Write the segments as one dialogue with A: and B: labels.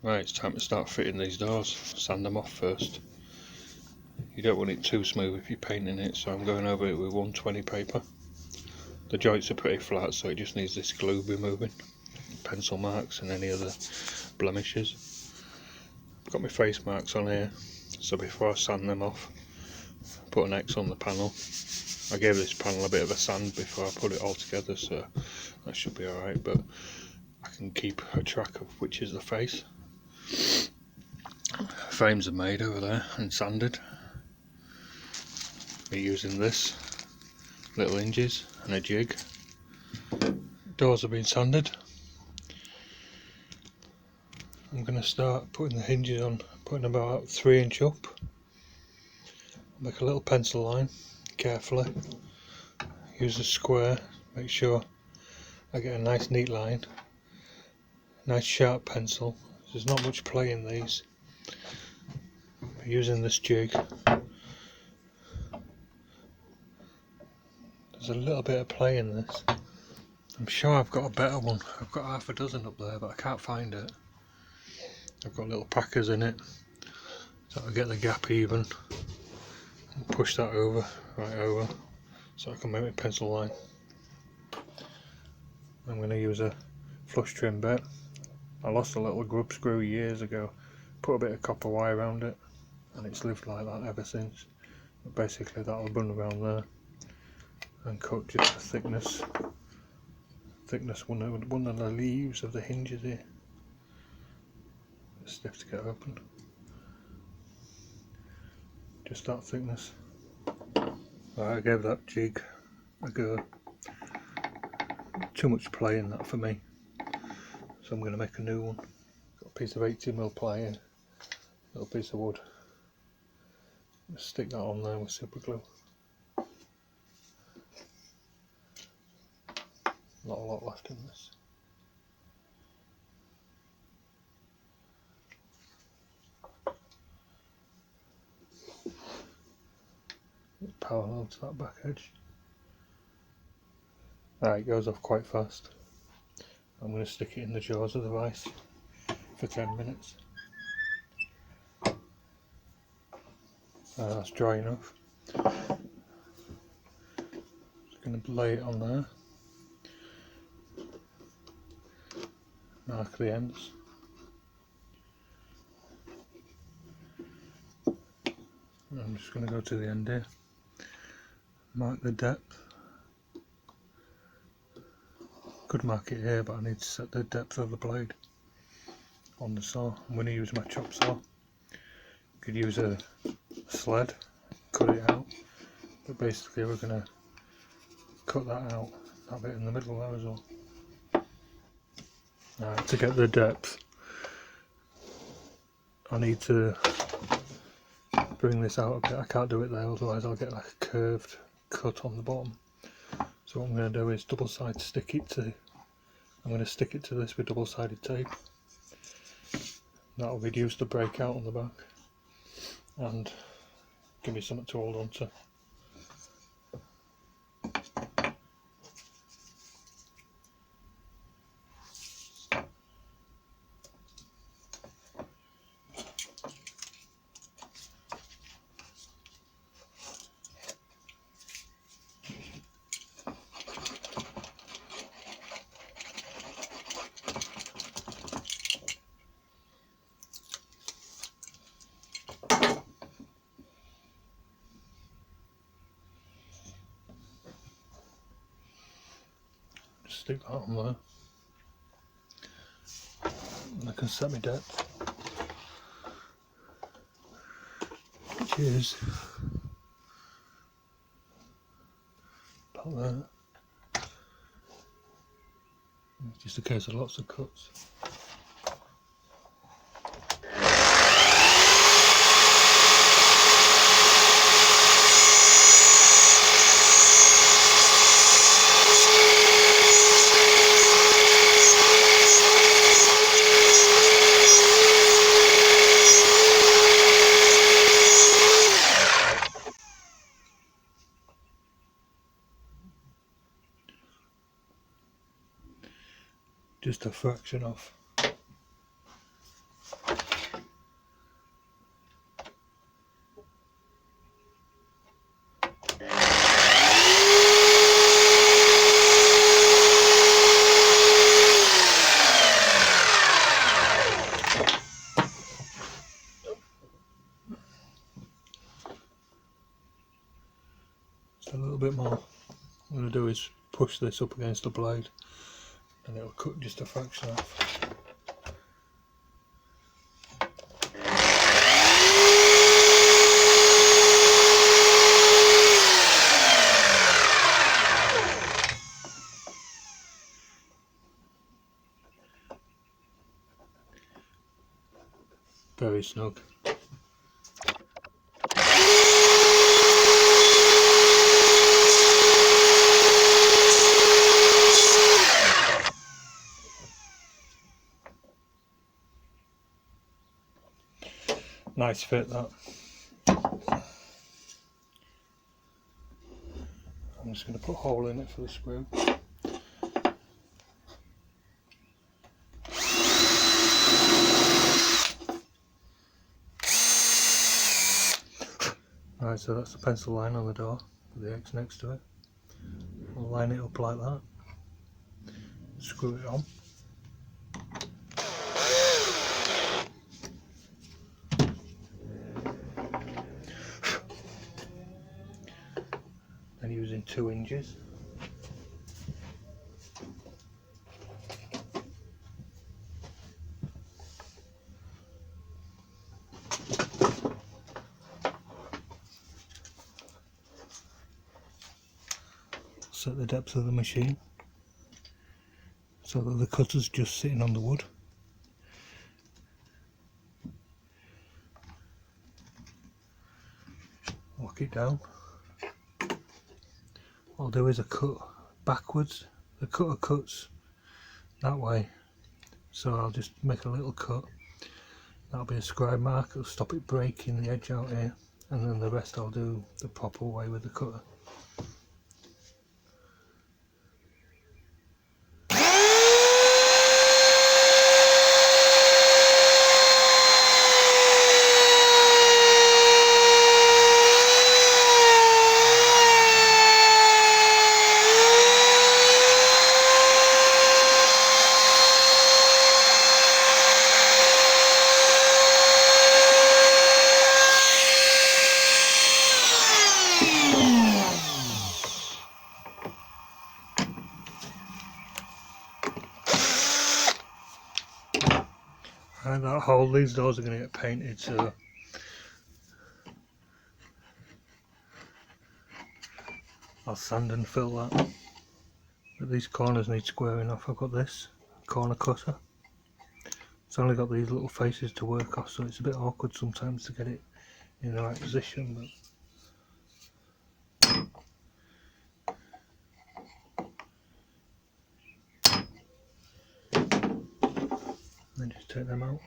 A: Right, it's time to start fitting these doors. Sand them off first. You don't want it too smooth if you're painting it, so I'm going over it with 120 paper. The joints are pretty flat, so it just needs this glue removing, pencil marks and any other blemishes. I've got my face marks on here, so before I sand them off, put an X on the panel. I gave this panel a bit of a sand before I put it all together, so that should be alright, but I can keep a track of which is the face. Frames are made over there and sanded. We're using this, little hinges and a jig. Doors have been sanded. I'm going to start putting the hinges on, putting about 3 inch up. Make a little pencil line carefully. Use a square, make sure I get a nice neat line. Nice sharp pencil. There's not much play in these. Using this jig, there's a little bit of play in this. I'm sure I've got a better one. I've got half a dozen up there, but I can't find it. I've got little packers in it, so I'll get the gap even and push that over, right over, so I can make my pencil line. I'm going to use a flush trim bit. I lost a little grub screw years ago, put a bit of copper wire around it, and it's lived like that ever since. But basically that'll run around there and cut just the thickness one of the leaves of the hinges here. It's stiff to get open. Just that thickness. I gave that jig a go. Too much play in that for me, so I'm going to make a new one. Got a piece of 80mm ply here, a little piece of wood. Just stick that on there with super glue. Not a lot left in this. It's parallel to that back edge. It goes off quite fast. I'm going to stick it in the jaws of the vice for 10 minutes. That's dry enough. Just going to lay it on there. Mark the ends. I'm just going to go to the end here. Mark the depth. Could mark it here, but I need to set the depth of the blade on the saw. I'm going to use my chop saw. Could use a sled, cut it out, but basically we're going to cut that out, that bit in the middle there as well. To get the depth, I need to bring this out a bit. I can't do it there, otherwise I'll get like a curved cut on the bottom. So what I'm going to do is double-sided stick it to. I'm going to stick it to this with double-sided tape. That'll reduce the breakout on the back and give me something to hold on to. Stick that on there, and I can set my depth, which is about there. It's just a case of lots of cuts. Just a fraction off. All I'm going to do is push this up against the blade and it'll cut just a fraction off. Very snug. Nice fit that. I'm just going to put a hole in it for the screw. Right, so that's the pencil line on the door with the X next to it. I'll line it up like that. Screw it on. And using 2 hinges. Set the depth of the machine so that the cutter's just sitting on the wood. Lock it down. What I'll do is a cut backwards. The cutter cuts that way, so I'll just make a little cut. That'll be a scribe mark, it'll stop it breaking the edge out here, and then the rest I'll do the proper way with the cutter. And that hole, these doors are going to get painted, so I'll sand and fill that. But these corners need squaring off. I've got this corner cutter. It's only got these little faces to work off, so it's a bit awkward sometimes to get it in the right position. But then just take them out.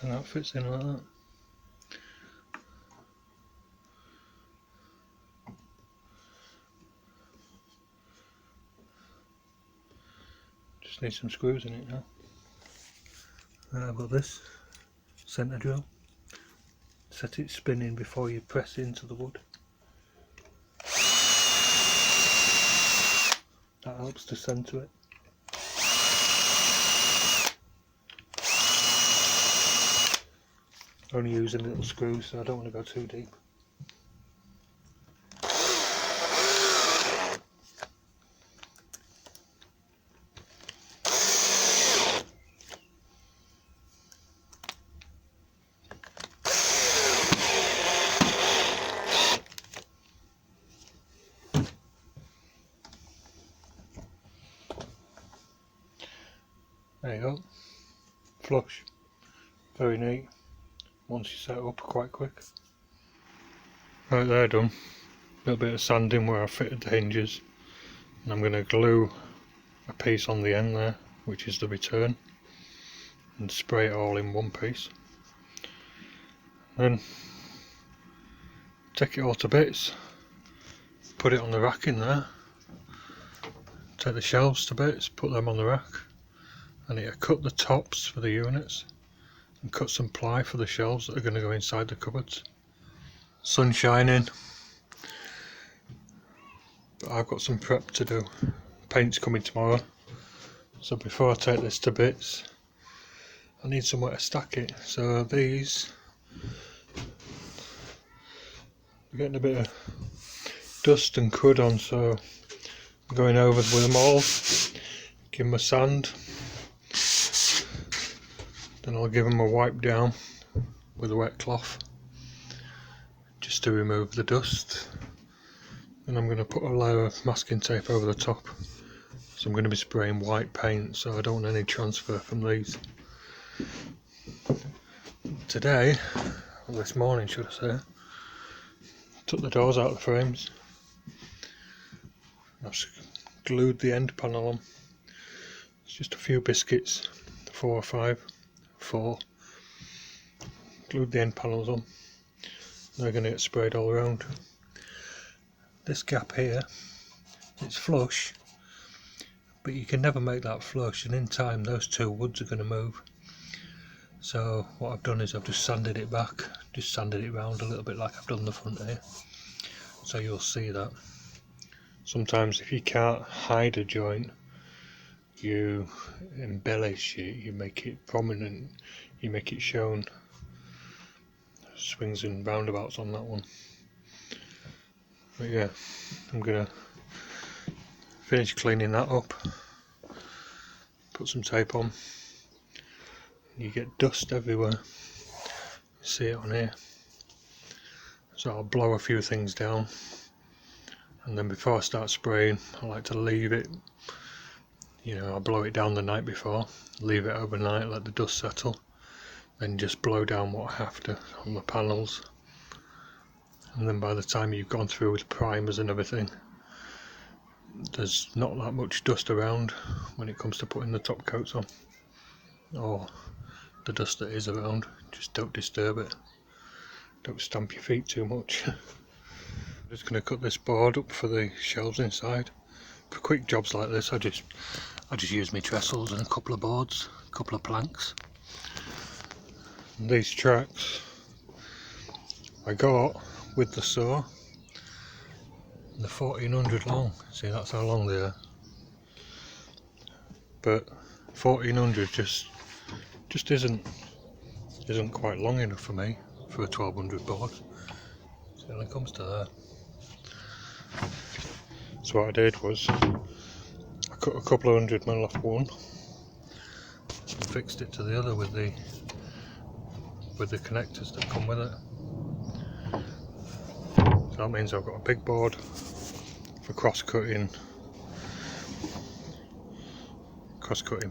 A: And that fits in like that. Just need some screws in it now. And I've got this centre drill. Set it spinning before you press into the wood. That helps to centre it. Only using little screws, so I don't want to go too deep. There you go. Flush. Very neat. Once you set it up, quite quick. Right, there done. A little bit of sanding where I fitted the hinges, and I'm going to glue a piece on the end there, which is the return, and spray it all in one piece. Then take it all to bits, put it on the rack in there, take the shelves to bits, put them on the rack, I need to cut the tops for the units and cut some ply for the shelves that are going to go inside the cupboards. Sun shining, but I've got some prep to do. Paint's coming tomorrow, so before I take this to bits I need somewhere to stack it. So these are getting a bit of dust and crud on, so I'm going over with them all, give them a sand, then I'll give them a wipe down with a wet cloth just to remove the dust, and I'm going to put a layer of masking tape over the top. So I'm going to be spraying white paint, so I don't want any transfer from these. Today, or this morning should I say, took the doors out of the frames. I've glued the end panel on. It's just a few biscuits, 4 or 5, 4. Glued the end panels on. They're going to get sprayed all around. This gap here, it's flush, but you can never make that flush, and in time those two woods are going to move. So what I've done is I've just sanded it back, just sanded it round a little bit like I've done the front here, so you'll see that. Sometimes if you can't hide a joint, you embellish it, you make it prominent, you make it shown. Swings and roundabouts on that one. But yeah, I'm gonna finish cleaning that up, put some tape on. You get dust everywhere, see it on here, so I'll blow a few things down, and then before I start spraying I like to leave it, you know, I'll blow it down the night before, leave it overnight, let the dust settle, then just blow down what I have to on the panels, and then by the time you've gone through with primers and everything, there's not that much dust around when it comes to putting the top coats on, or the dust that is around. Just don't disturb it, don't stamp your feet too much. I'm just going to cut this board up for the shelves inside. For quick jobs like this I just use my trestles and a couple of boards, a couple of planks. And these tracks I got with the saw, they're 1400 long. See, that's how long they are, but 1400 just isn't quite long enough for me for a 1200 board. So when it comes to that, so what I did was I cut a couple of 100mm off one and fixed it to the other with the connectors that come with it. So that means I've got a big board for cross-cutting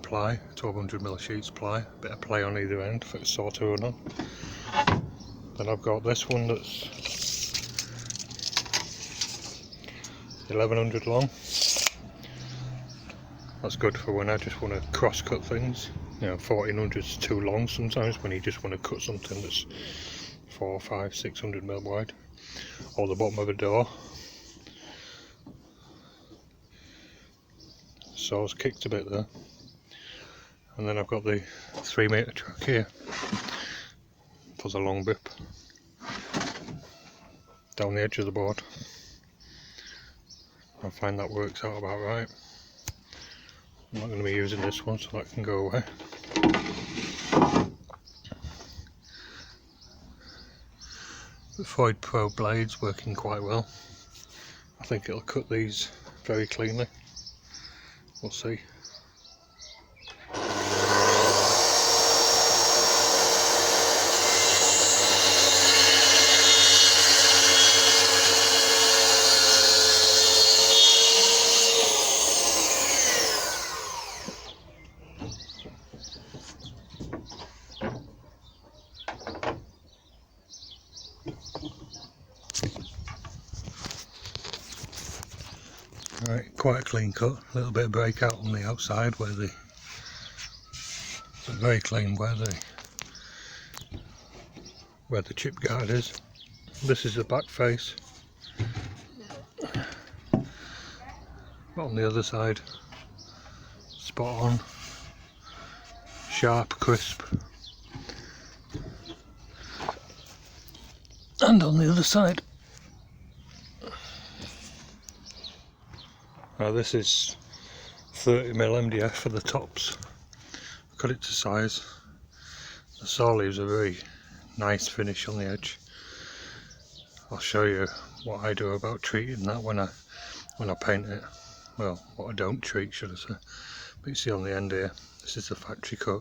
A: ply, 1200mm sheets ply, a bit of play on either end for the saw to run on. Then I've got this one that's 1100 long. That's good for when I just want to cross cut things. You know, 1400 is too long sometimes when you just want to cut something that's 400, 500, 600mm wide, or the bottom of a door. Saw's kicked a bit there. And then I've got the 3 metre track here for the long bip down the edge of the board. I find that works out about right. I'm not going to be using this one, so that can go away. The Freud Pro blade's working quite well. I think it'll cut these very cleanly. We'll see. Right, quite a clean cut, a little bit of breakout on the outside where the, very clean where the chip guard is. This is the back face, but on the other side, spot on. sharp, crisp. And on the other side. This is 30mm MDF for the tops. Cut it to size. The saw leaves a very nice finish on the edge. I'll show you what I do about treating that when I paint it. Well, what I don't treat, should I say. But you see on the end here, this is the factory cut.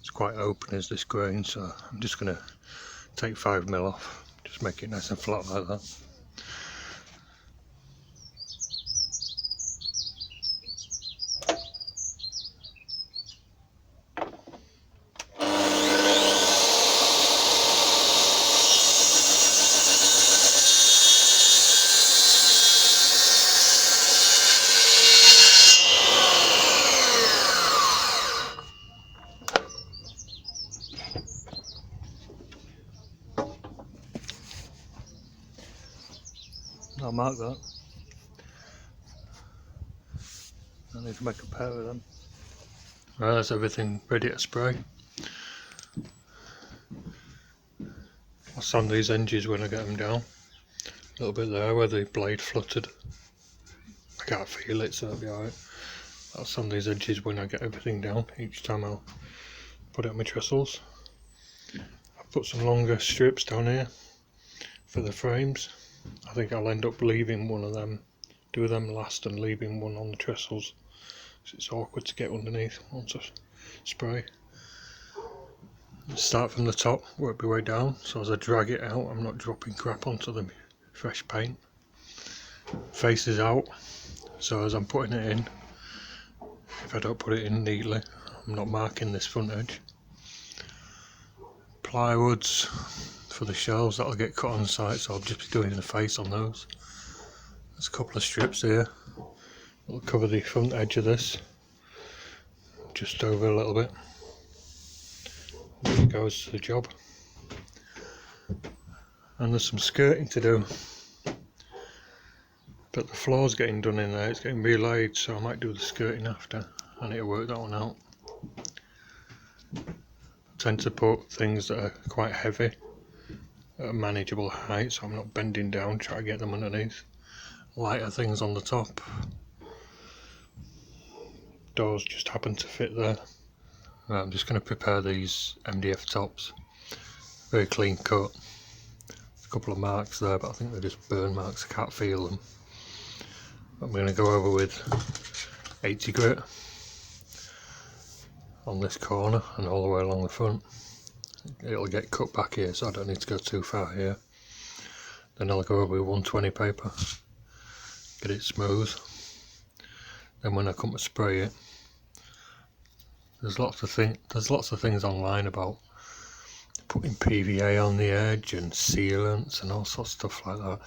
A: It's quite open as this grain, so I'm just going to take 5mm off, just make it nice and flat like that. I'll mark that. I need to make a pair of them. Right, that's everything ready to spray. I'll sand these hinges when I get them down. A little bit there where the blade fluttered. I can't feel it, so that'll be alright. I'll sand these edges when I get everything down. Each time I'll put it on my trestles. I've put some longer strips down here for the frames. I think I'll end up leaving one of them, do them last and leaving one on the trestles. So it's awkward to get underneath once I spray. Start from the top, work my way down, so as I drag it out I'm not dropping crap onto the fresh paint. Faces out, so as I'm putting it in, if I don't put it in neatly, I'm not marking this front edge. Plywoods for the shelves, that'll get cut on site, so I'll just be doing the face on those. There's a couple of strips here, that'll cover the front edge of this, just over a little bit. There it goes to the job. And there's some skirting to do, but the floor's getting done in there, it's getting relayed, so I might do the skirting after. I need to work that one out. I tend to put things that are quite heavy at a manageable height, so I'm not bending down trying to get them underneath. Lighter things on the top. Doors just happen to fit there. Right, I'm just going to prepare these MDF tops. Very clean cut. A couple of marks there, but I think they're just burn marks, I can't feel them. I'm going to go over with 80 grit on this corner and all the way along the front. It'll get cut back here, so I don't need to go too far here. Then I'll go over with 120 paper, get it smooth. Then when I come to spray it, there's lots of things online about putting PVA on the edge and sealants and all sorts of stuff like that.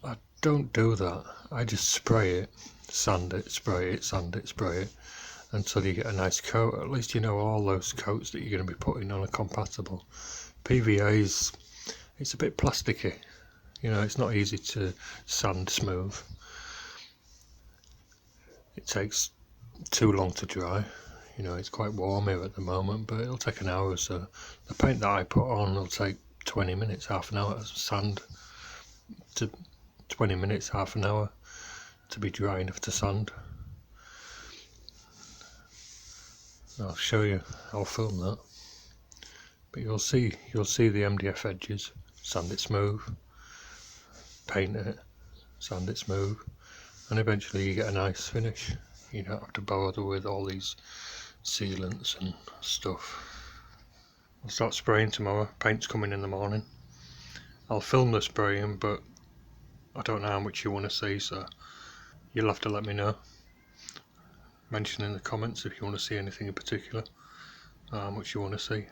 A: I don't do that. I just spray it, sand it, spray it, sand it, spray it until you get a nice coat. At least you know all those coats that you're going to be putting on are compatible. PVA it's a bit plasticky, you know, it's not easy to sand smooth. It takes too long to dry. You know, it's quite warm here at the moment, but it'll take an hour or so. The paint that I put on will take 20 minutes, half an hour to sand, to 20 minutes, half an hour to be dry enough to sand. I'll show you, I'll film that. But you'll see the MDF edges, sand it smooth, paint it, sand it smooth, and eventually you get a nice finish. You don't have to bother with all these sealants and stuff. I'll start spraying tomorrow, paint's coming in the morning. I'll film the spraying, but I don't know how much you want to see, so you'll have to let me know. Mention in the comments if you want to see anything in particular, how much you want to see.